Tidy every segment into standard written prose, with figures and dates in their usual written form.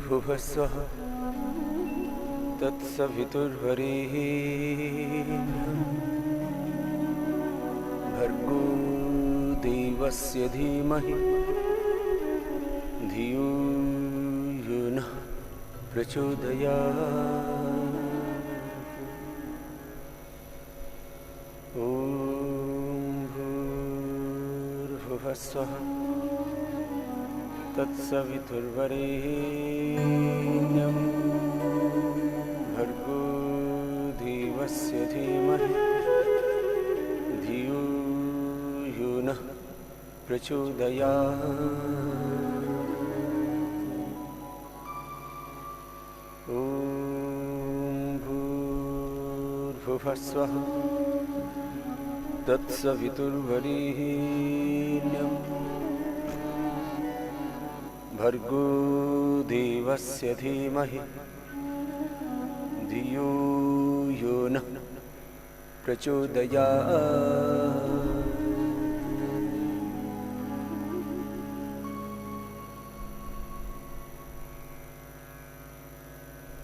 भूर्भुवः स्वः तत्सवितुर्वरेण्यं भर्गो देवस्य धीमहि धियो यो नः प्रचोदयात्। ॐ भूर्भुवः स्वः तत्सवितुर्वरेण्यं भर्गो देवस्य धीमहि धियो यो नः प्रचोदयात्। ॐ भूर्भुवः स्वः तत्सवितुर्वरेण्यं भर्गो देवस्य धीमहि धियो यो नः प्रचोदयात्।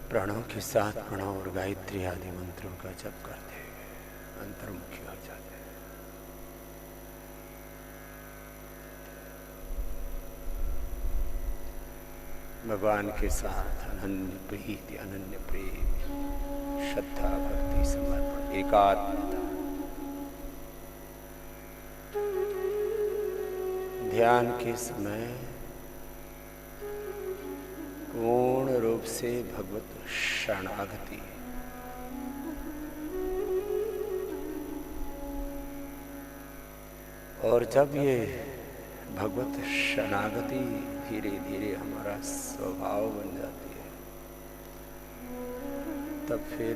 प्राणों के साथ प्रणव और गायत्री आदि मंत्रों का जप करते हुए अंतर्मुखी हो जाते हैं। भगवान के साथ अनन्य प्रीति, अनन्य प्रेम, श्रद्धा, भक्ति, समर्पण, एकात्मता, ध्यान के समय पूर्ण रूप से भगवत शरणागति, और जब ये भगवत शरणागति धीरे धीरे हमारा स्वभाव बन जाती है, तब फिर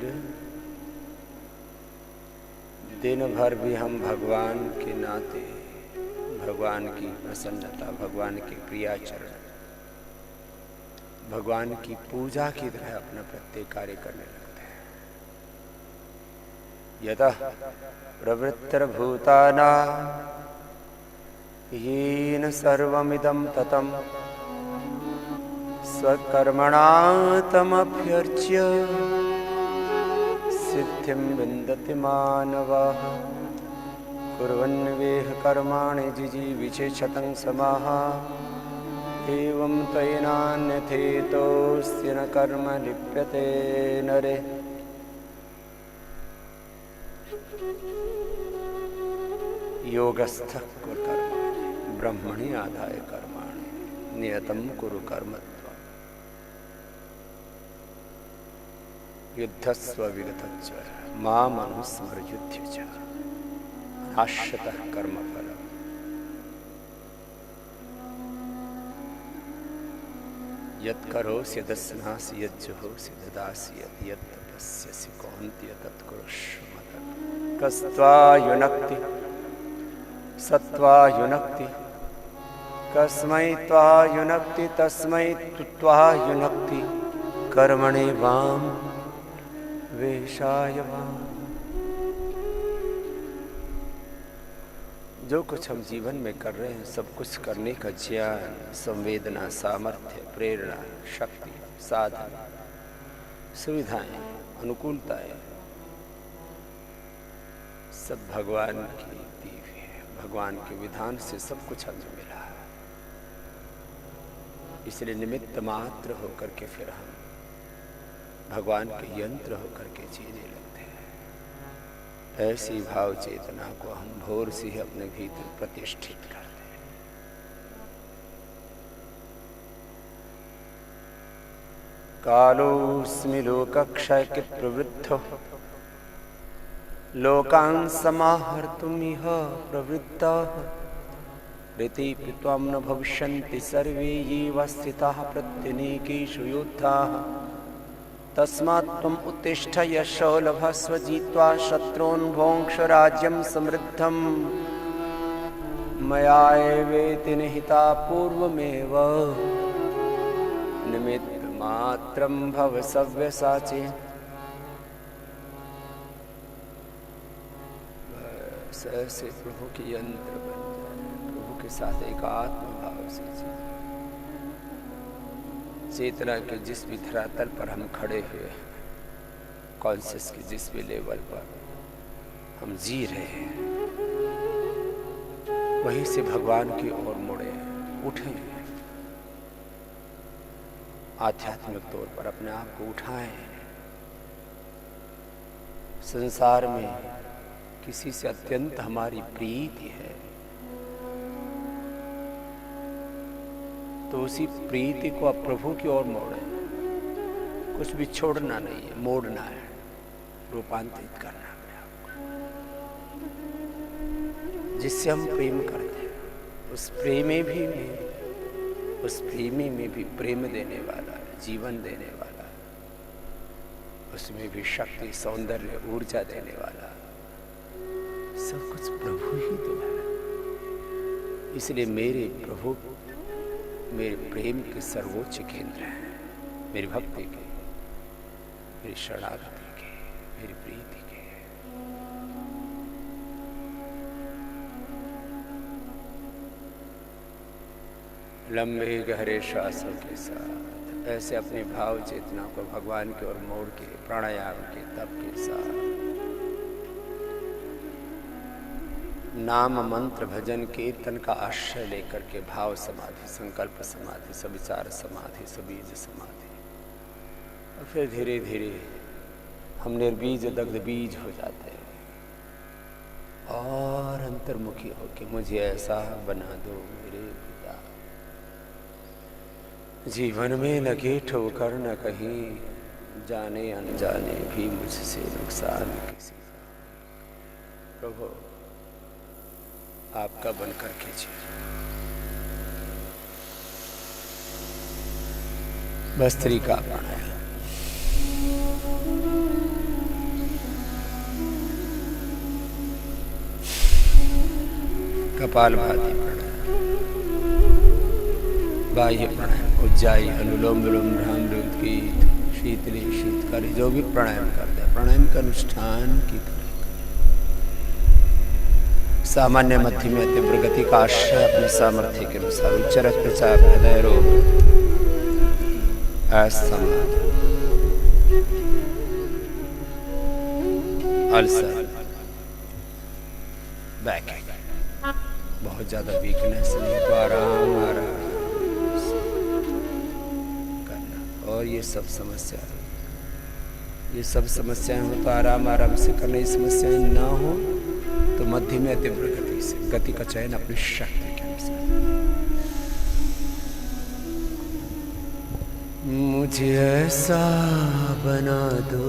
दिन भर भी हम भगवान के नाते, भगवान की प्रसन्नता, भगवान के क्रियाचरण, भगवान की पूजा की तरह अपना प्रत्येक कार्य करने लगते हैं। यतः प्रवृत्तिर्भूतानां येन सर्वमिदं ततं स्वकर्मणा तमभ्यर्च्य सिद्धिं विन्दति मानवः। कुर्वन्वेह कर्माणि जिजीविषेच्छतं समाः एवं त्वयिनान्यथेतोऽस्य न कर्म लिप्यते नरे। योगस्थः कुरु कर्माणि ब्रह्मणि आदाय कर्माणि नियतं कुरु कर्मत्वम् युद्धस्व विगतच्च मामनुस्मरयुध्य च नाश्यतः कर्मफलम्। यत्करोसि यदस्नासि यज्जुहोसि ददासि यत् तपस्यसि कौन्तेय तत्कुरुष्व मतं। कस्त्वा युनक्ति सत्वा युनक्ति कस्मै त्वा युनक्ति तस्मै त्वा युनक्ति कर्मणि वाम वेशाय वाम। जो कुछ हम जीवन में कर रहे हैं, सब कुछ करने का ज्ञान, संवेदना, सामर्थ्य, प्रेरणा, शक्ति, साधन, सुविधाएं, अनुकूलताएं, सब भगवान की दी हुई है। भगवान के विधान से सब कुछ हमें मिला है। इसलिए निमित्त मात्र होकर के फिर हम भगवान के यंत्र होकर के जीने लगते हैं। ऐसी भाव चेतना को हम भोर से ही अपने भीतर प्रतिष्ठित करते हैं। कालोऽस्मि लोकक्षयकृत् प्रवृद्धो लोकान् समाहर्तुमिह प्रवृत्ताः ऋतेऽपि त्वां न भविष्यन्ति सर्वे येव स्थिताः प्रत्यनीकेषु योद्धाः। तस्मात् त्वम् उत्तिष्ठ यशो लभस्व जित्वा शत्रून् भोङ्क्ष राज्यं समृद्धम्। मया एवेति निहिता पूर्वमेव निमित्तमात्रं भव सव्यसाची। ऐसे प्रभु के यंत्र बन जाए, प्रभु के साथ एकात्म भाव से चेतना के जिस भी धरातल पर हम खड़े हुए हैं, कॉन्शियस के जिस भी लेवल पर हम जी रहे हैं, वहीं से भगवान की ओर मुड़े, उठे, आध्यात्मिक तौर पर अपने आप को उठाएं। संसार में किसी से अत्यंत हमारी प्रीति है तो उसी प्रीति को अब प्रभु की ओर मोड़े। कुछ भी छोड़ना नहीं है, मोड़ना है, रूपांतरित करना है अपने आप को। जिससे हम प्रेम करते हैं, उस प्रेमी में भी प्रेम देने वाला है, जीवन देने वाला है, उसमें भी शक्ति, सौंदर्य, ऊर्जा देने वाला, सब कुछ प्रभु ही तो है। इसलिए मेरे प्रभु मेरे प्रेम के सर्वोच्च केंद्र हैं, मेरी भक्ति के, मेरी शरणागति के, मेरी प्रीति के। लंबे गहरे श्वासों के साथ ऐसे अपने भाव चेतना को भगवान की ओर मोड़ के, प्राणायाम के तप के साथ, नाम मंत्र भजन कीर्तन का आश्रय लेकर के भाव समाधि, संकल्प समाधि, सविचार समाधि, सबीज समाधि, और फिर धीरे धीरे हम निर्बीज दग्ध बीज हो जाते हैं और अंतर्मुखी होके मुझे ऐसा बना दो मेरे पिता। जीवन में लगे ठोकर न कहीं, जाने अनजाने भी मुझसे नुकसान किसी का। प्रभु आपका बनकर कीजिए। भस्त्रिका प्राणायाम। कपालभाति प्राणायाम, बाह्य प्राणायाम, उज्जाई, अनुलोम विलोम, भ्राम उद्गीत, शीतली, शीतकारी, जो भी प्राणायाम करते हैं, प्राणायाम का अनुष्ठान की तरह सामान्य, मध्यम, तीव्र गति का आश्रय अपने सामर्थ्य के अनुसार। उच्च रक्तचाप, हृदय रोग, अस्थमा, अल्सर, बैक, बहुत ज्यादा वीकनेस नहीं तो आराम करना। और ये सब समस्याएं हो तो आराम से करना। ये समस्याएं ना हो तो मध्यम या तीव्र गति से, गति का चयन अपनी शक्ति के अनुसार। मुझे ऐसा बना दो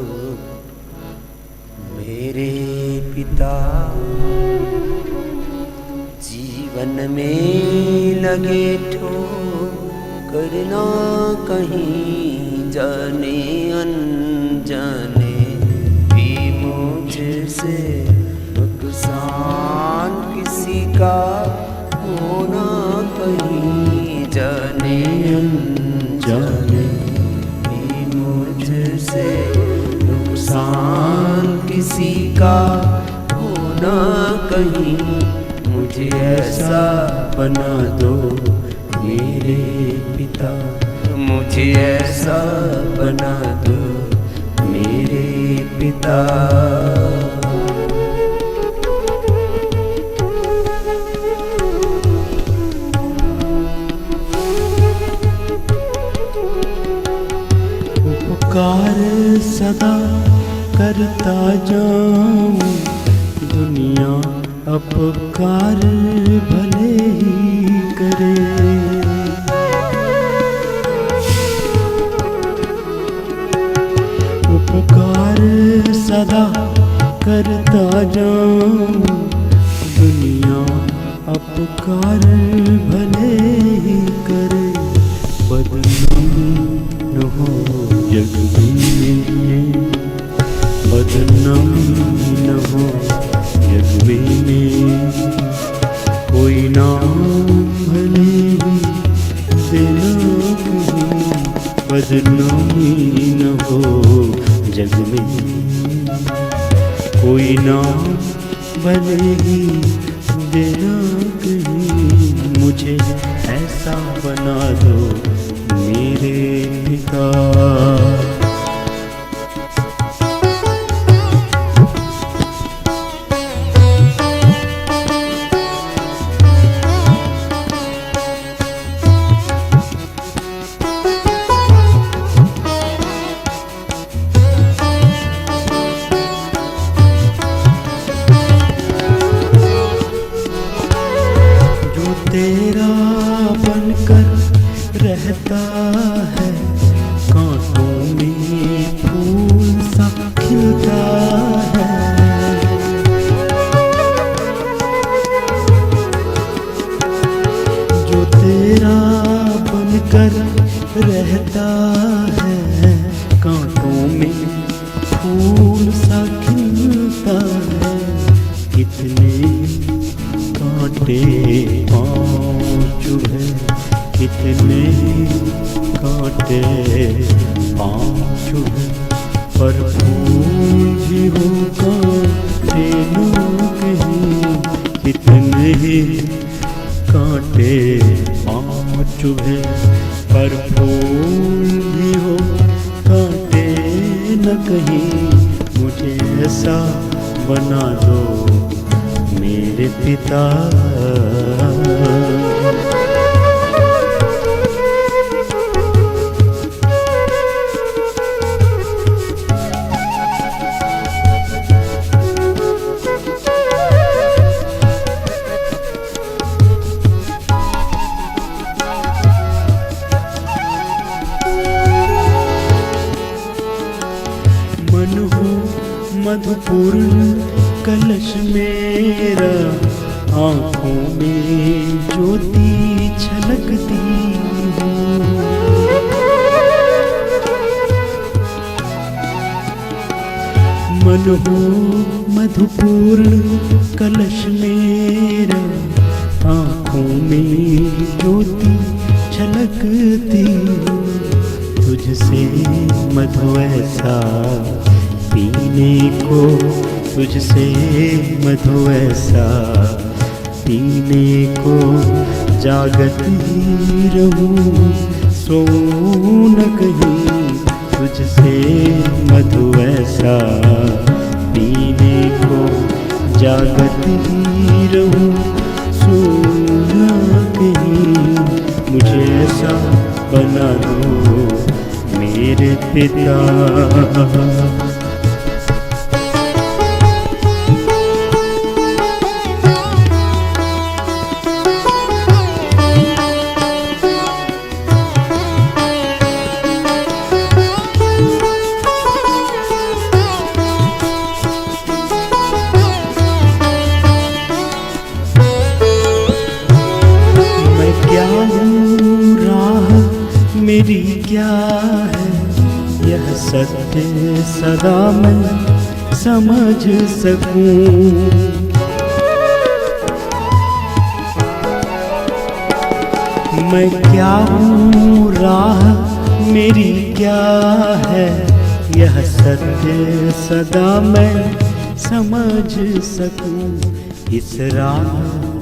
मेरे पिता, जीवन में लगे ठोकर ना कहीं, जाने अनजाने भी मुझसे नुकसान किसी का होना कहीं, जाने अनजाने भी मुझसे नुकसान किसी का होना कहीं। मुझे ऐसा बना दो मेरे पिता, मुझे ऐसा बना दो मेरे पिता। उपकार सदा करता जाऊं, दुनिया अपकार भले ही करे। उपकार सदा करता जाऊं, दुनिया अपकार भले ही करे। बदनामी न हो जग में, बदनामी न हो जग में, कोई नाम भले ही देना कहीं। बदनामी न हो जग में, कोई नाम भले ही देना कहीं। मुझे ऐसा बना दो मेरे पिता। तेरा बनकर रहता है, कांटों में फूल सा खिलता है। जो तेरा बनकर रहता है, कांटों में फूल सा खिलता है। कितने कांटे पाँव चुभे, कितने कांटे पाँव चुभे, पर फूल भी होगा तेनू कहीं। कितने कांटे पाँव चुभे, पर फूल भी हो कांटे न कहीं। मुझे ऐसा बना दो मेरे पिता। मन हो मधुपूर्ण कलश मेरा, आँखों में ज्योति छलकती हो। मन हो मधुपूर्ण कलश मेरा, आँखों में ज्योति छलकती हो। तुझसे मधु ऐसा पीने को, तुझसे मधु ऐसा पीने को, जागत ही रहूं सोऊं न कहीं। तुझसे मधु ऐसा पीने को, जागत ही रहूं सोऊं न कहीं। मुझे ऐसा बना दो मेरे पिता। मेरी क्या है यह सत्य सदा मैं समझ सकूं। मैं क्या हूँ, राह मेरी क्या है, यह सत्य सदा मैं समझ सकूं। इस राह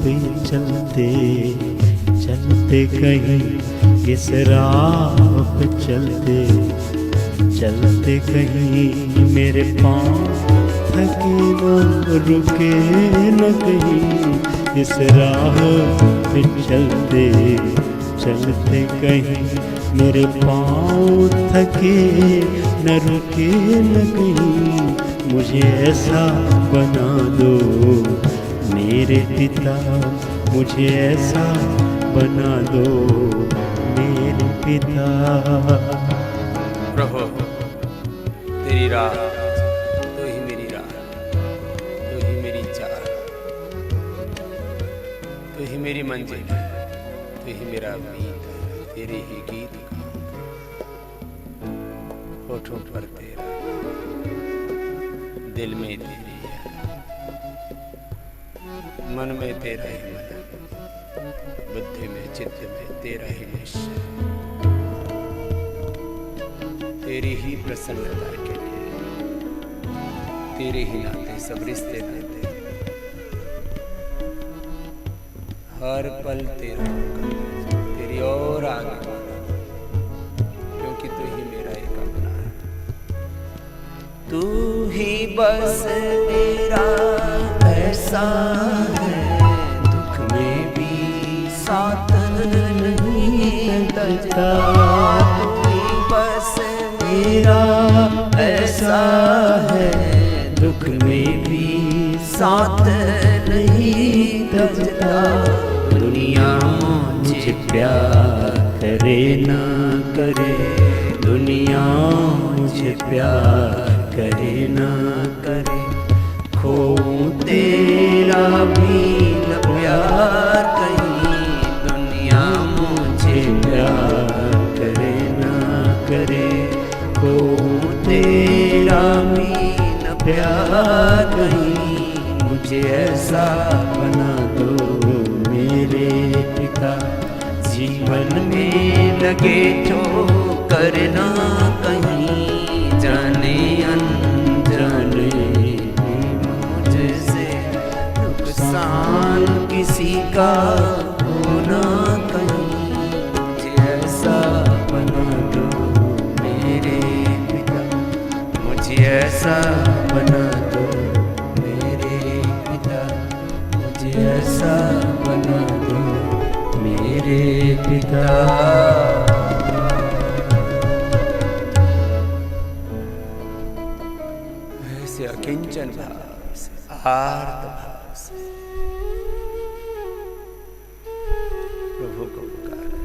पे चलते चलते कहीं, इस राह पे चलते चलते कहीं, मेरे पाँव थके न रुके न कहीं। इस राह पे चलते चलते कहीं, मेरे पाँव थके न रुके न कहीं। मुझे ऐसा बना दो मेरे पिता, मुझे ऐसा बना दो मेरे पिता। प्रभु तेरी राह तो ही मेरी राह, तो ही मेरी चाह, तो ही मेरी मंजिल, तो ही मेरा गीत, तेरे ही गीत होठों पर तेरा, दिल में तेरी, मन में तेरा ही मन, बुद्धि में चित्त में तेरा ही निश्चय। तेरी ही प्रसन्नता के लिए तेरे ही नाते सब रिश्ते नाते, हर पल तेरा, तेरी और आगे, क्योंकि तू ही तू ही बस मेरा ऐसा है, दुख में भी साथ नहीं तजता। तू ही बस मेरा ऐसा है, दुख में भी साथ नहीं तजता। दुनिया मुझे प्यार करे ना करे, दुनिया मुझे प्यार करे ना करे, खोऊं तेरा भी न प्यार कहीं। दुनिया मुझे प्यार करे ना करे, खोऊं तेरा भी न प्यार कहीं। मुझे ऐसा बना दो मेरे पिता, जीवन में लगे ठोकर ना कहीं। जाने अनजाने मुझसे नुकसान किसी का होना कहीं। मुझे ऐसा बना दो मेरे पिता, मुझे ऐसा बना दो मेरे पिता, मुझे ऐसा बना दो मेरे पिता। ऐसे अकिंचन भाव से, आर्त भाव से प्रभु को पुकारा।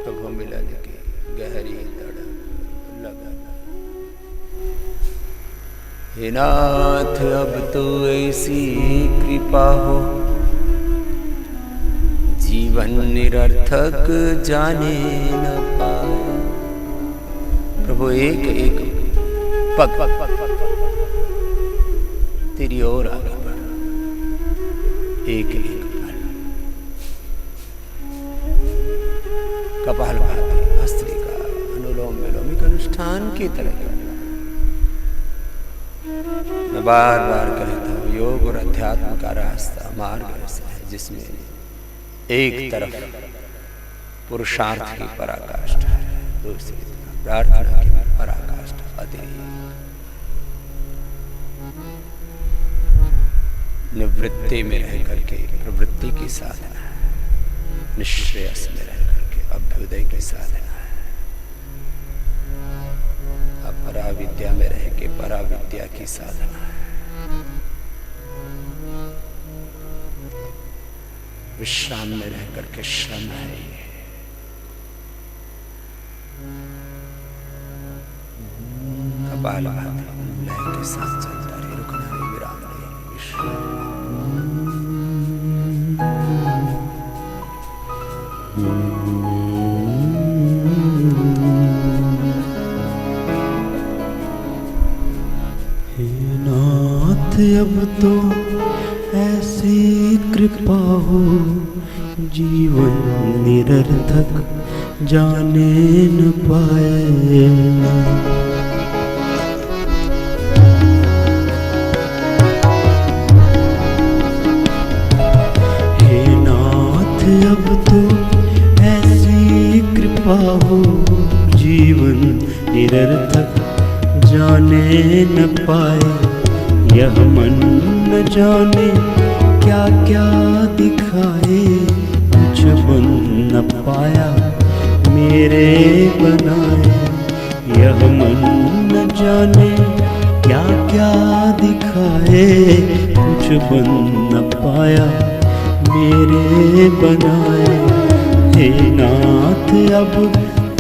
प्रभु मिलन की गहरी तड़प लगा। हे नाथ अब तो ऐसी कृपा हो, जीवन निरर्थक जाने न पाए। प्रभु एक एक पग तेरी ओर आगे बढ़ा, एक एक पल कपालभाति भस्त्रिका अनुलोम विलोम एक अनुष्ठान की तरह। मैं बार बार कहता हूँ, योग और अध्यात्म का रास्ता मार्ग ऐसा है जिसमें एक तरफ पुरुषार्थ की पराकाष्ठा है, दूसरी तरफ प्रार्थना की पराकाष्ठा अतिरिक्त। निवृत्ति में रह करके प्रवृत्ति की साधना है, निश्रेयस में रह करके अभ्युदय की साधना है, अपराविद्या में रह के पराविद्या की साधना है, विश्राम में रह करके श्रम है। ये कपालभाति लय के साथ चलता रहे, रुकना नहीं, विराम नहीं, विश्राम। हे नाथ अब तो ऐसी कृपा हो, जीवन निरर्थक जाने न पाए। हे नाथ अब तो ऐसी कृपा हो, जीवन निरर्थक जाने न पाए। यह मन न जाने क्या क्या दिखाए, कुछ बन न पाया मेरे बनाए। यह मन न जाने क्या क्या दिखाए, कुछ बन न पाया मेरे बनाए। हे नाथ अब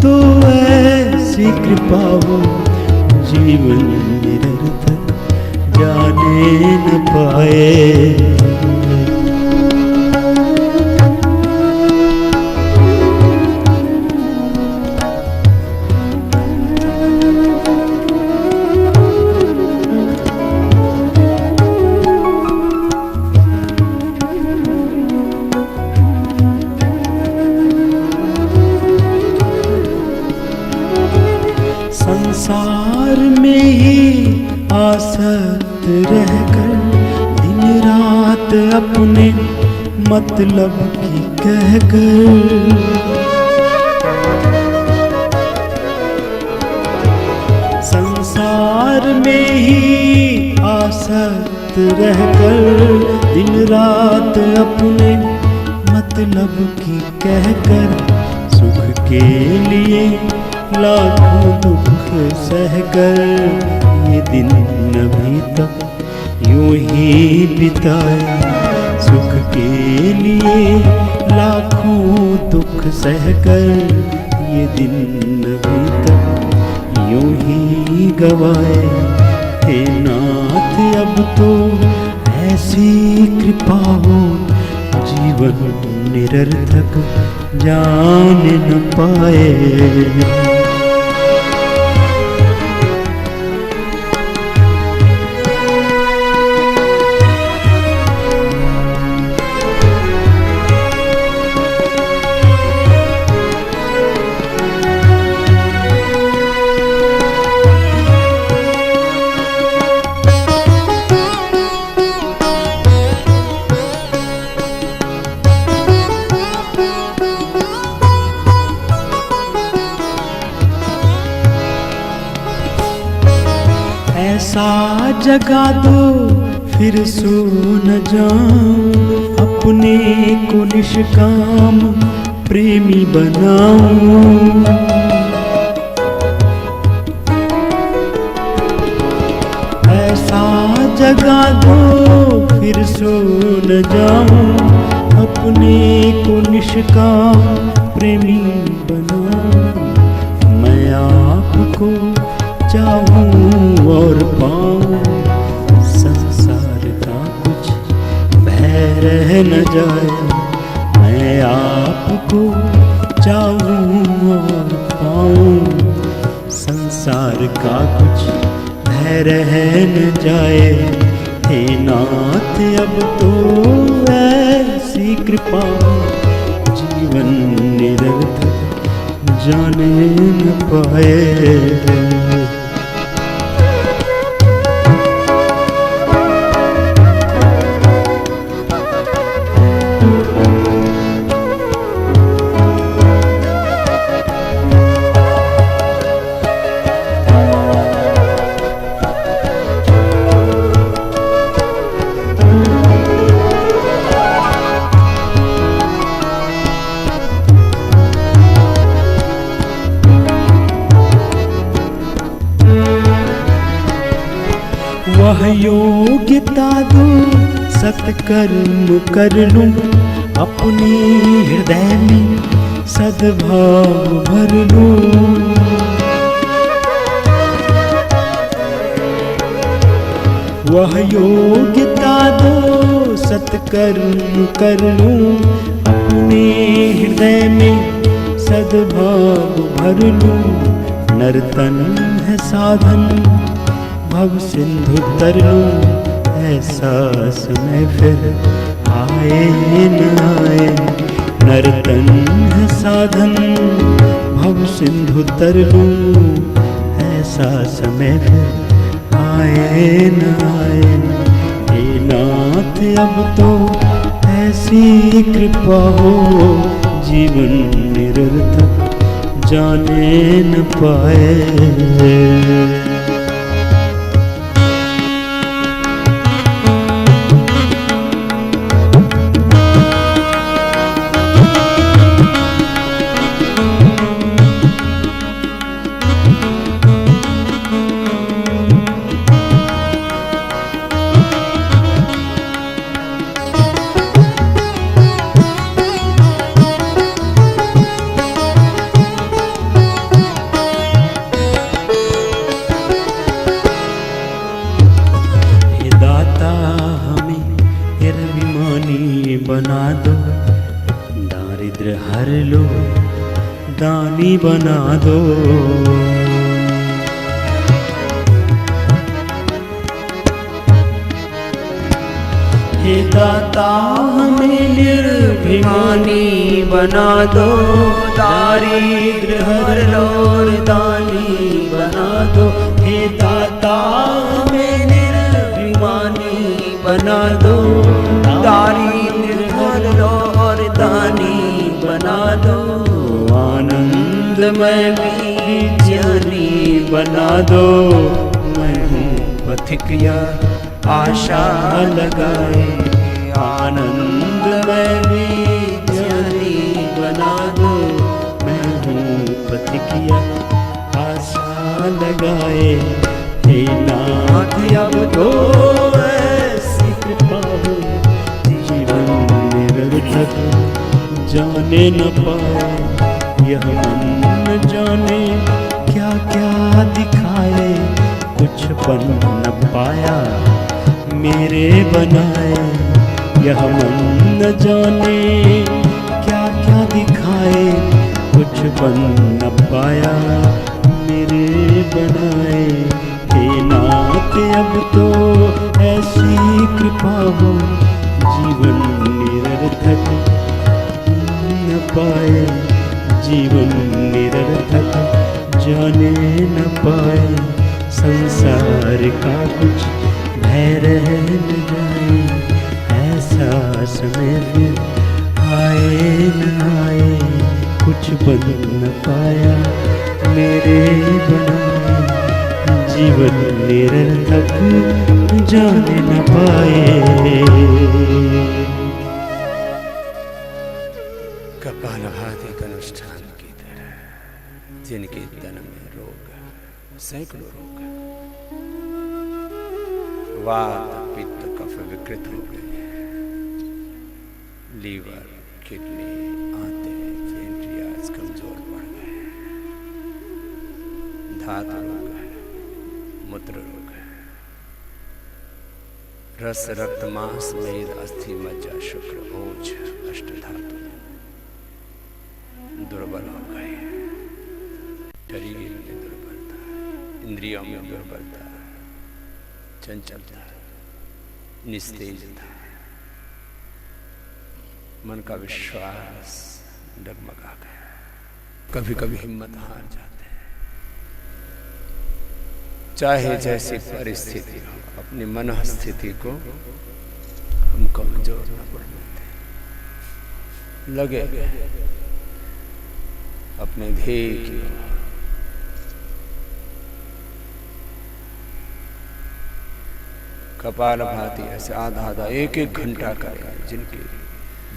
तो ऐसी कृपा हो, जीवन निरर्थक जाने न पाए। संसार में ही आसक्त रहकर, दिन रात अपने मतलब की कहकर, में ही आसक्त रहकर दिन रात अपने मतलब की कहकर सुख के लिए लाखों दुख सहकर ये दिन अभी तक यूं ही बिताए। सुख के लिए लाखों दुख सहकर ये दिन अभी तक यूं ही गवाए। हे नाथ अब तो ऐसी कृपा हो जीवन निरर्थक जान न पाए। ऐसा जगा दो फिर सो न जाऊं, अपने को निष्काम प्रेमी बनाऊं। ऐसा जगा दो फिर सो न जाऊं, अपने को निष्काम प्रेमी बनाऊं। मैं आपको चाहूं और पाऊं, संसार का कुछ भय रह न जाए। मैं आपको चाहूं और पाऊं, संसार का कुछ भय रह न जाए। हे नाथ अब तो ऐसी कृपा जीवन निरर्थक जाने न पाए। वह योग्यता दो सत्कर्म कर लूं, अपने हृदय में सद्भाव भर लूं। वह योग्यता दो सत्कर्म कर लूं, अपने हृदय में सद्भाव भर लूं। नर्तन है साधन भव सिंधु तर लूं, ऐसा समय फिर आए न आए। नर्तन है साधन भव सिंधु तर लूं, ऐसा समय फिर आए न आए। हे नाथ अब तो ऐसी कृपा हो जीवन निरर्थक जाने न पाए। बना दो दारिद्र हर लो दानी बना दो। हे दाता हमें निर्भिमानी बना दो, दारिद्र हर लो दानी बना दो। हे दाता हमें निर्भिमानी बना दो, दारिद्र हर लो और दानी बना दो। आनंद में भी ज्ञानी बना दो, मैं हूँ पथिकिया आशा लगाए, आनंद में भी ज्ञानी बना दो। मैं हूँ पथिकिया आशा लगाए, हे नाथ अब तो ऐसी कृपा हो, जीवन निरर्थक जाने न पाए। यह मन न जाने क्या क्या दिखाए, कुछ बन न पाया मेरे बनाए। यह मन न जाने क्या क्या दिखाए, कुछ बन न पाया मेरे बनाए। हे नाथ अब तो ऐसी कृपा हो, जीवन निरर्थक न पाए, जीवन निरर्थक जाने न पाए। संसार का कुछ भय रह न जाए, ऐसा समय फिर आए न आए। कुछ बन न पाया मेरे बनाए, जीवन निरर्थक जाने न पाए। कपालभाति का अनुष्ठान की तरह जिनके तन में रोग, सैकड़ों रोग, वात पित्त कफ विकृत हो गए, लीवर किडनी आंतें पेनक्रियास कमजोर पड़ गए, धातु रोग है, मूत्र रोग है, रस रक्त मांस मेद अस्थि मज्जा शुक्र ओज अष्ट धातु दुर्बल हो गए। शरीर में दुर्बलता, इंद्रियों में दुर्बलता, चंचलता, निस्तेजता, मन का विश्वास डगमगा गया। कभी कभी हिम्मत हार जाते हैं। चाहे जैसी परिस्थिति हो, अपनी मन स्थिति को हम कमजोर न पड़ने दें। लगे अपने ध्येय की कपालभाति ऐसे आधा आधा एक एक घंटा करें, जिनके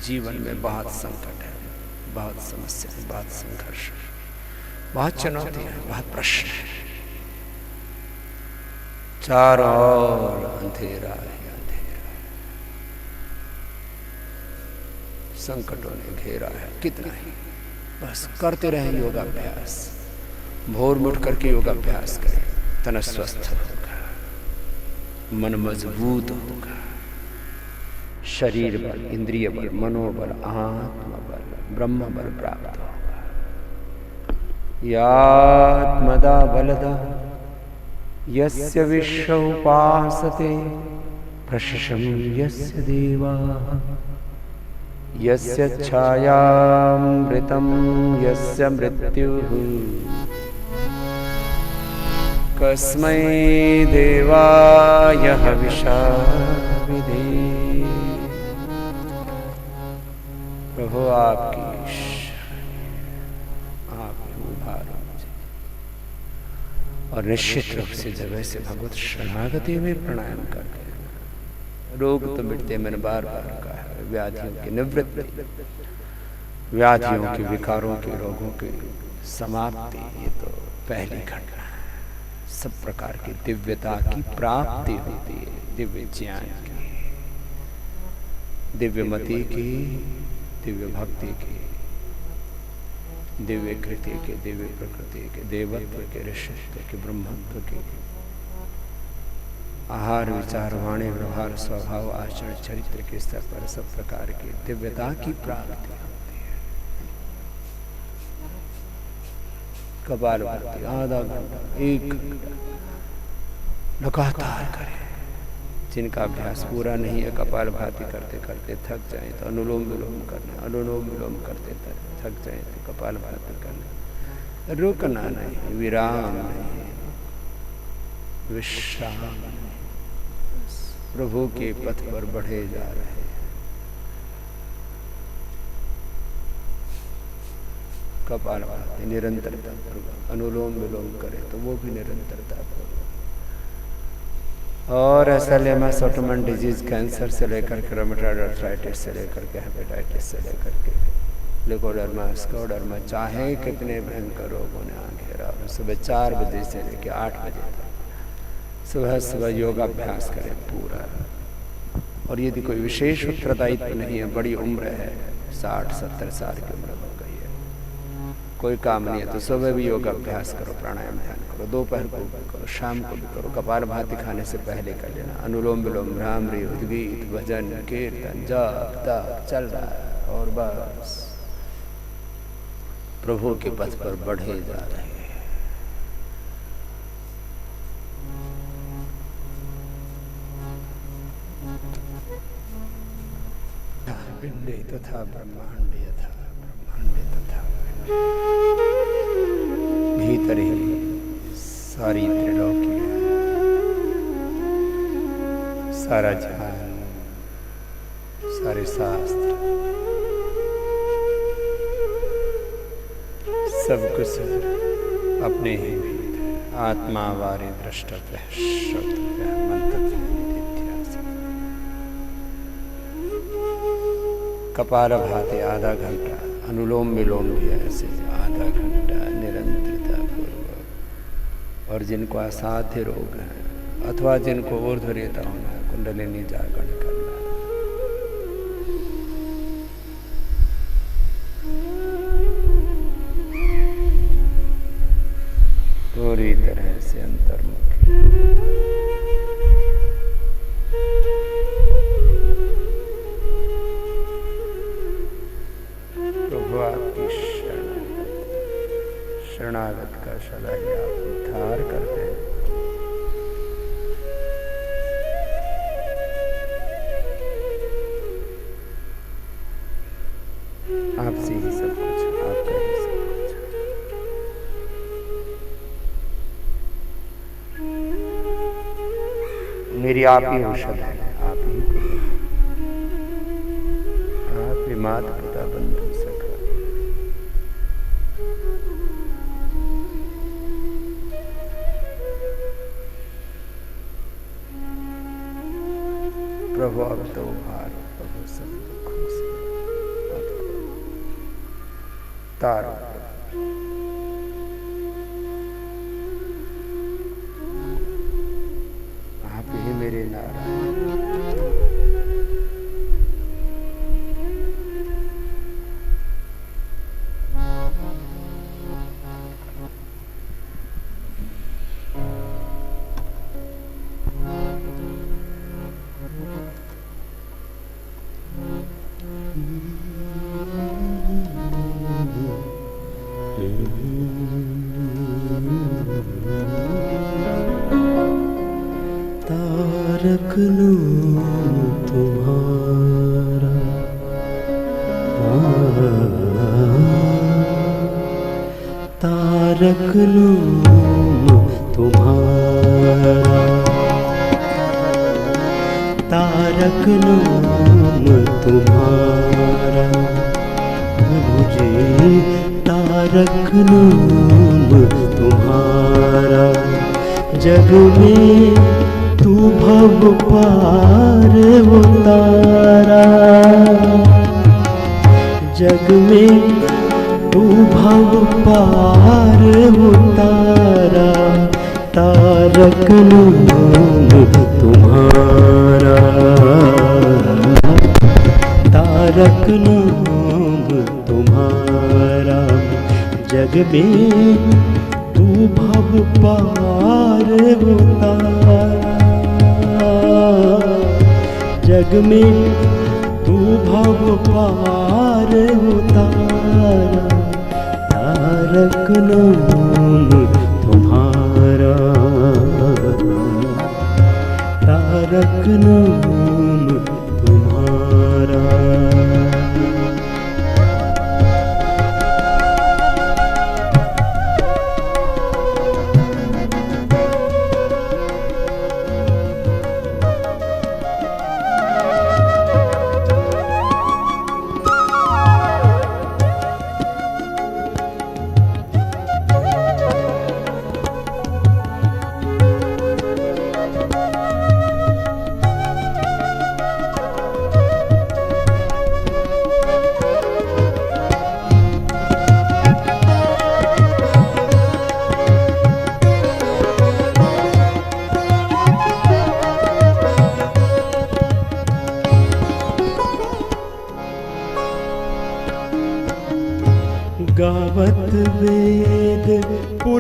जीवन में बहुत संकट है, बहुत समस्या है, बहुत संघर्ष है, बहुत चुनौती है, बहुत प्रश्न है, चारों ओर अंधेरा है, अंधेरा है, संकटों ने घेरा है। कितना ही बस करते रहें योगाभ्यास, भोर में उठ करके योगाभ्यास करें, तन स्वस्थ होगा, मन मजबूत होगा, शरीर बल, इंद्रिय बल, मनोबल, आत्म बल, ब्रह्म बल प्राप्त होगा। यात्मदा बलदा यस्य विश्व उपासते, प्रशशं यस्य देवाः, यस्य छायामृतं यस्य मृत्युः, कस्मै देवाय हविषा विधेहि। प्रभु आपकी आप उभारो और निश्चित रूप से जब ऐसे भगवत शरणागति में प्राणायाम करते हैं, रोग तो मिटते, मैंने बार बार कहा है, व्याधियों की निवृत्ति, व्याधियों के विकारों के रोगों की समाप्ति, ये तो पहली घटना है। सब प्रकार की दिव्यता की प्राप्ति होती है, दिव्य ज्ञान की, दिव्य मति की, दिव्य भक्ति की, दिव्य कृति के, दिव्य प्रकृति के, देवत्व के, ऋषित्व के, ब्रह्मत्व के, आहार विचार वाणी व्यवहार स्वभाव आचरण चरित्र के स्तर पर सब प्रकार की दिव्यता की प्राप्ति होती है। कपालभाति आधा घंटा, एक घंटा लगातार करें। जिनका अभ्यास पूरा नहीं है, कपालभाति करते करते थक जाए तो अनुलोम विलोम करना, अनुलोम विलोम करते थक जाए तो कपालभाति करना। रुकना नहीं, विराम नहीं, विश्राम नहीं, प्रभु के पथ पर बढ़े जा रहे हैं। कपालभाति निरंतरता पूर्वक, अनुलोम विलोम करे तो वो भी निरंतरता पूर्वक, और एसएलएमएस ऑटोमन डिजीज, कैंसर से लेकर के रोमेटॉइड आर्थराइटिस से लेकर के हेपेटाइटिस से लेकर के लिकोडर्मा, स्क्लेरोडर्मा, चाहे कितने भयंकर रोगों ने घेरा हो, सुबह 4 बजे से लेकर 8 बजे तक सुबह सुबह योगाभ्यास करें पूरा। और यदि कोई विशेष उत्तरदायित्व नहीं है, बड़ी उम्र है, 60-70 साल की उम्र हो गई है, कोई काम नहीं है, तो सुबह भी योगाभ्यास करो, प्राणायाम ध्यान करो, दोपहर को भी करो, शाम को भी करो, कपालभाति खाने से पहले कर लेना, अनुलोम विलोम, भ्रामरी, उद्गीत, भजन, कीर्तन, जप तप चल रहा है, और बस प्रभु के पथ पर बढ़े जा रहे हैं। पिंडे तथा ब्रह्मांडे यथा ब्रह्मांडे तथा भीतर ही सारी त्रिलोकी, सारा जहान, सारे शास्त्र, सब कुछ अपने ही भीतर आत्मा वारे द्रष्टव्य श्रोतव्य मंतव्य निधिध्यास। कपालभाति आधा घंटा, अनुलोम विलोम भी ऐसे आधा घंटा निरंतरता पूर्वक। और जिनको असाध्य रोग हैं अथवा जिनको ऊर्ध्वरेता होना है, कुंडलिनी जागरण करना, पूरी तरह से अंतर्मुखी। प्रभु आपकी शरणागत का शलाघा उद्धार करते हैं। आपसे ही सब कुछ, आपका ही सब कुछ। मेरी आप ही औषध है, आप ही गुरु, आप ही माता पिता बंधु सखा। प्रभु अब तो उभार, प्रभु सब दुखों से आपको तारो। आप ही मेरे नारायण। तारक नाम तुम्हारा, तारक नाम तुम्हारा, तारक नाम तुम्हारा, मुझे तारक नाम तुम्हारा। जग में तू भव पार उतारा, जग में तू भव पार उतारा। तारक नाम तुम्हारा, तारक नाम तुम्हारा। जग में तू भव पार उतारा, जग में तू भव पार उतारा। तारक नाम तुम्हारा, तारक नाम तुम्हारा।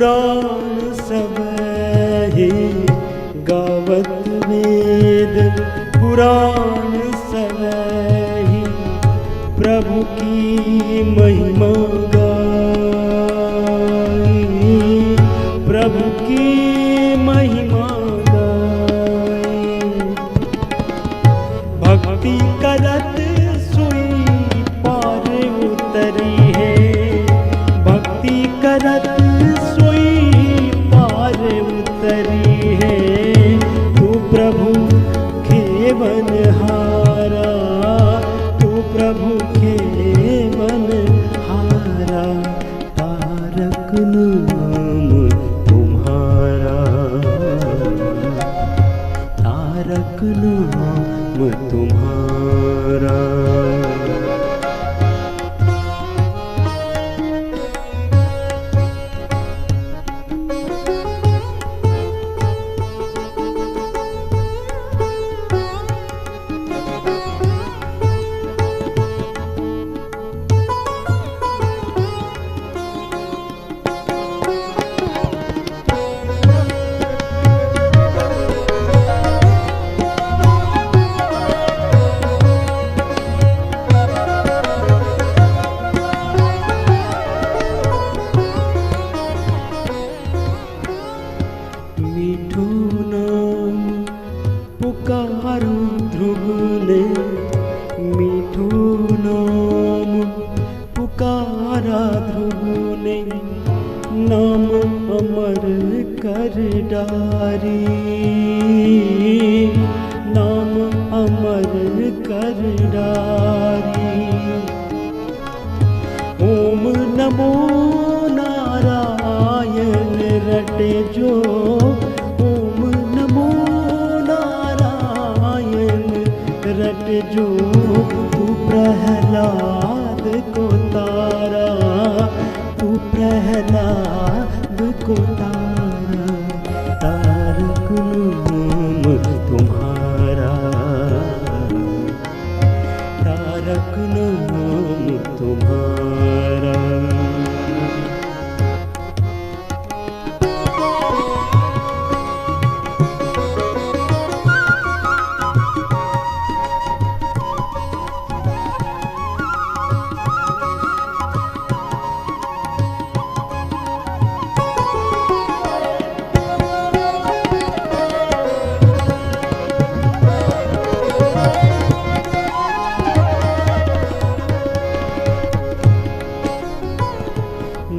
पुराण सब ही गावत वेद, पुराण सब ही प्रभु की महिमा गाई, प्रभु की महिमा गाई। भक्ति करत सुई पार उतरी है, भक्ति करत सुई पार उतरी है। तू प्रभु खेवन हारा, तू प्रभु खेवन हारा, तारक नाम तुम्हारा, तारक नाम तुम्हारा। मीठो नाम पुकारो ध्रुव ने, मीठो नाम पुकारा ध्रुव ने, नाम अमर कर डारी, नाम अमर कर डारी। ओम नमो नारायण रटे जो, ओम नमो नारायण रट जो। तू प्रहलाद को तारा, तू प्रहलाद को तारा, तारक नाम तुम्हारा, तारक नाम तुम्हारा।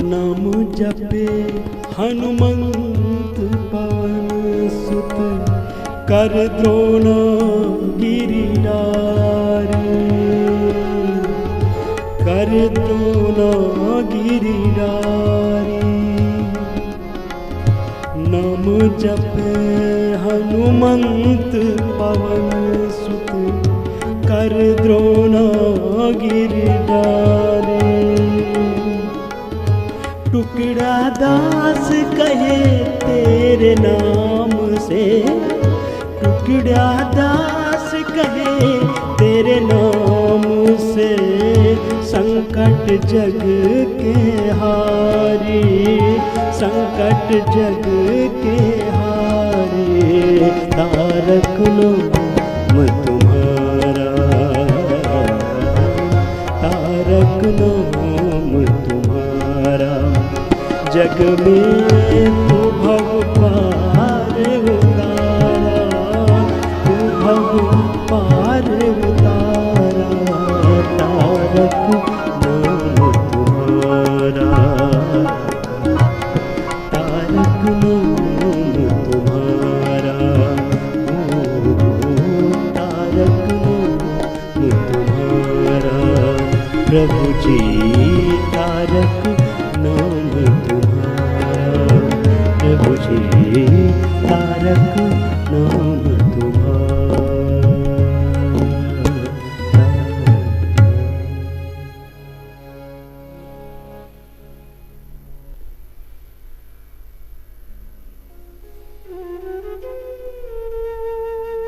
नाम जपे हनुमंत पवन सुत, कर द्रोण गिरिधारी, कर द्रोण गिरिधारी। नाम जपे हनुमंत पवन सुत, कर द्रोण गिरिधारी। टुकड़ा दास कहे तेरे नाम से, टुकड़ा दास कहे तेरे नाम से। संकट जग के हारी, संकट जग के हारी, तारक नाम तुम्हारा, तारक नाम तुम्हारा। जग में तू भव पार उतारा, तू भव पार उतारा, तारक नाम तुम्हारा, तारक नाम तुम्हारा, तारक नाम तुम्हारा। प्रभु जी तारक नाम तुम्हारा, प्रभु जी तारक नाम तुम्हारा।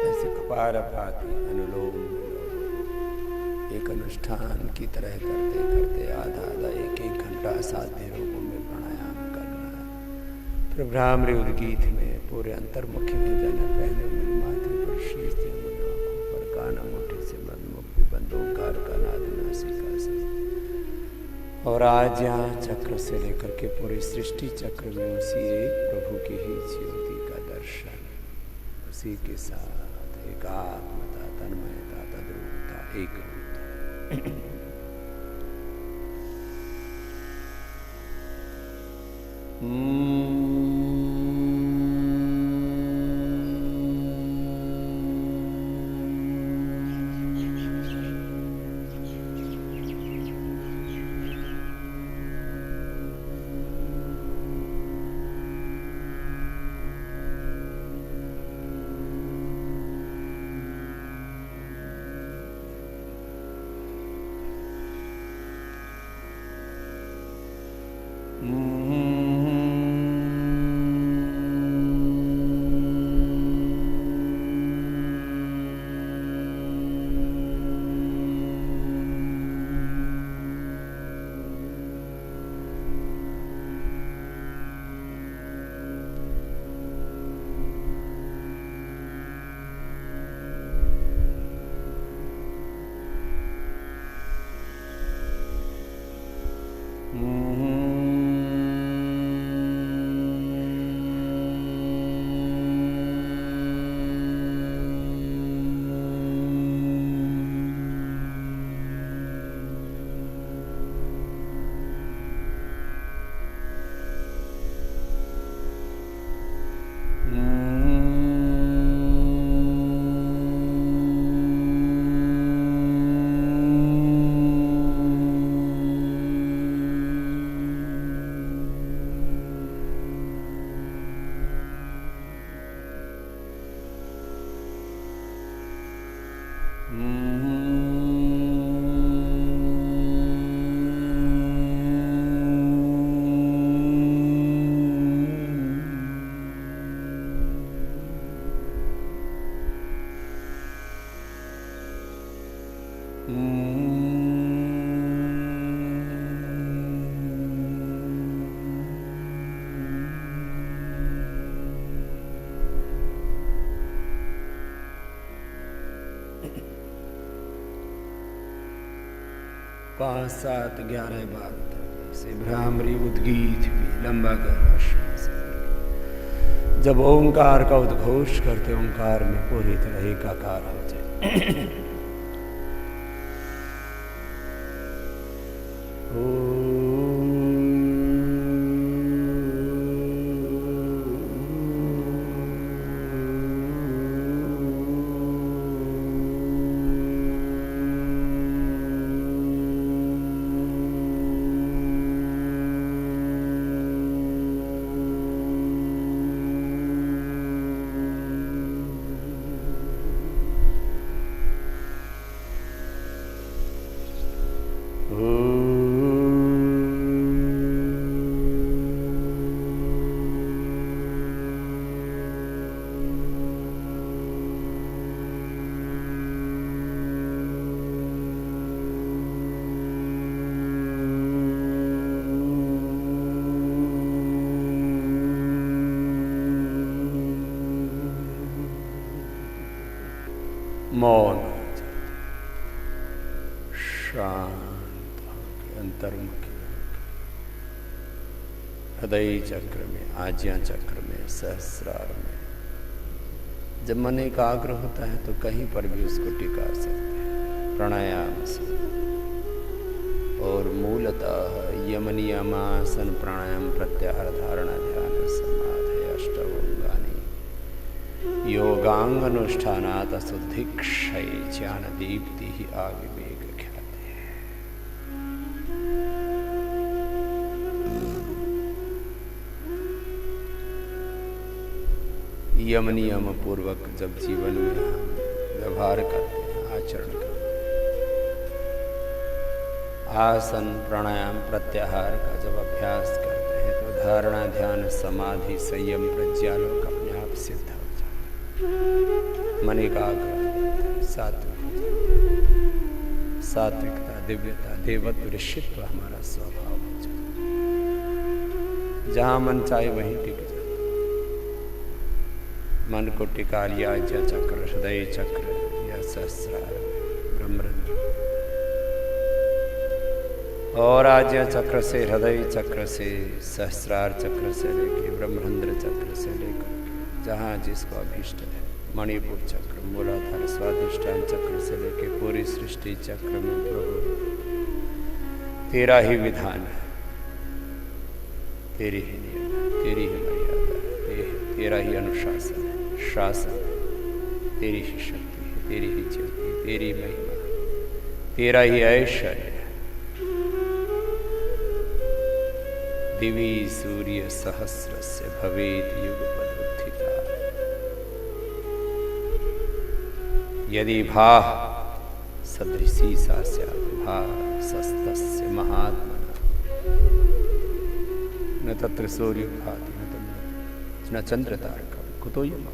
ऐसे कपालभाति अनुलोम विलोम एक अनुष्ठान की तरह करते करते आधा आधा एक एक घंटा साध्य रूपों में प्राणायाम करना है। फिर भ्रामरी उद्गीत में पूरे अंतर्मुखी में जाना पहले मेरे माथे पर शीश से आंखों पर कान अंगूठे से मदमुख भी बंद ओंकार का नाद नासिका से। और आज यहाँ चक्र से लेकर के पूरी सृष्टि चक्र में उसी एक प्रभु की ही ज्योति का दर्शन, उसी के साथ एकात्मता, तन्मयता, तद्रूपता, एक रूपता। पाँच सात 11 बार तक से भ्रामरी उद्गीत भी लंबा गहरा श्वास। जब ओंकार का उद्घोष करते ओंकार में पूरी तरह एकाकार हो जाए। मौन शांत अंतर्मुखी हृदय चक्र में, आज्ञा चक्र में, सहस्रार में जब मन एकाग्र होता है तो कहीं पर भी उसको टिका सकते हैं प्राणायाम से। और मूलतः यम नियमासन प्राणायाम प्रत्याहार धारणा ध्यान समाधि अष्टभुंगानि योगांगनुष्ठानात् अशुद्धि क्षय ज्ञान दीप्ति ही आविवेक ख्याति है। यम नियम पूर्वक जब जीवन में हम व्यवहार करते हैं, आचरण करते हैं, आसन प्राणायाम प्रत्याहार का जब अभ्यास करते हैं तो धारणा ध्यान समाधि संयम प्रज्ञालोक अपने आप सिद्ध हो जाता है। मन एकाग्र, सात्विकता, दिव्यता, देवत्व, ऋषित्व हमारा स्वभाव हो जाता है। जहाँ मन चाहे वहीं टिक जाए। मन को टिका लिया आज्ञा चक्र, हृदय चक्र या सहस्रार ब्रह्मरंध्र, और आज्ञा चक्र से, हृदय चक्र से, सहस्रार चक्र से लेके ब्रह्मरंध्र चक्र से लेकर जहाँ जिसको अभीष्ट है, मणिपुर चक्र, मूलाधार स्वाधिष्ठान चक्र से लेके पूरी सृष्टि चक्र में प्रभु तेरा ही विधान है, तेरी ही नियम, तेरी ही मर्यादा है, तेरा ही अनुशासन है, शासन, तेरी ही शक्ति है, तेरी ही ज्योति, तेरी महिमा, तेरा ही ऐश्वर्य। दिवी सूर्य सहस्रस्य भवेत् युगपदुत्थिता, यदि भाः सदृशी सा स्यात् भासस्तस्य महात्मनः, न तत्र सूर्यो भाति न चंद्रतारकं कुतोऽयं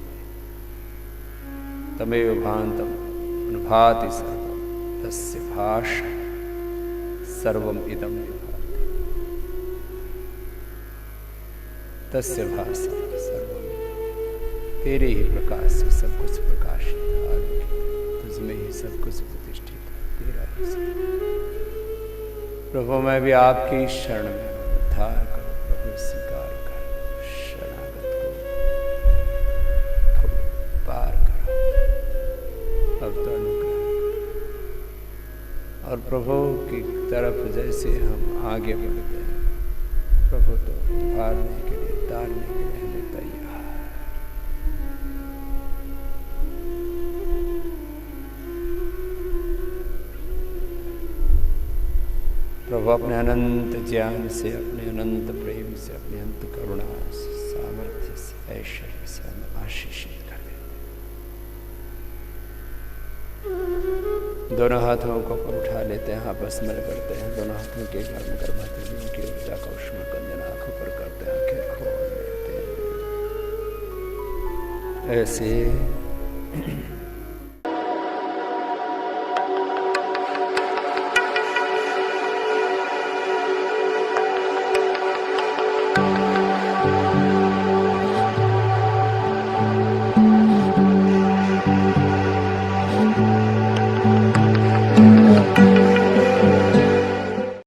तमेव भान्तम् अनुभाति सर्वं तस्य भाषा सर्वम् इदं विभाति, तस्य भाषा सर्वम्, तेरे ही प्रकाश से सब कुछ प्रकाशित है, तुझमें ही सब कुछ प्रतिष्ठित है, तेरा ही सब। प्रभु मैं भी आपकी शरण में उद्धार करो प्रभु, स्वीकार करो, शरणागत को पार करो, अब तो अनुग्रह करो। और प्रभु की तरफ जैसे हम आगे बढ़ते हैं, प्रभु तो उभारने के लिए, तारने के लिए हमें तैयार। प्रभु अपने अनंत ज्ञान से, अपने अनंत प्रेम से, अपने अनंत करुणा से, सामर्थ्य से, ऐश्वर्य से हमें आशीषित कर देते। दोनों हाथों को उठा लेते हैं, आपस में करते हैं, दोनों हाथों के गर्म गर्माते हुए उनकी ऊर्जा का उष्ण कंजन आंखों पर करते हैं, आंखें खोल लेते हैं ऐसे।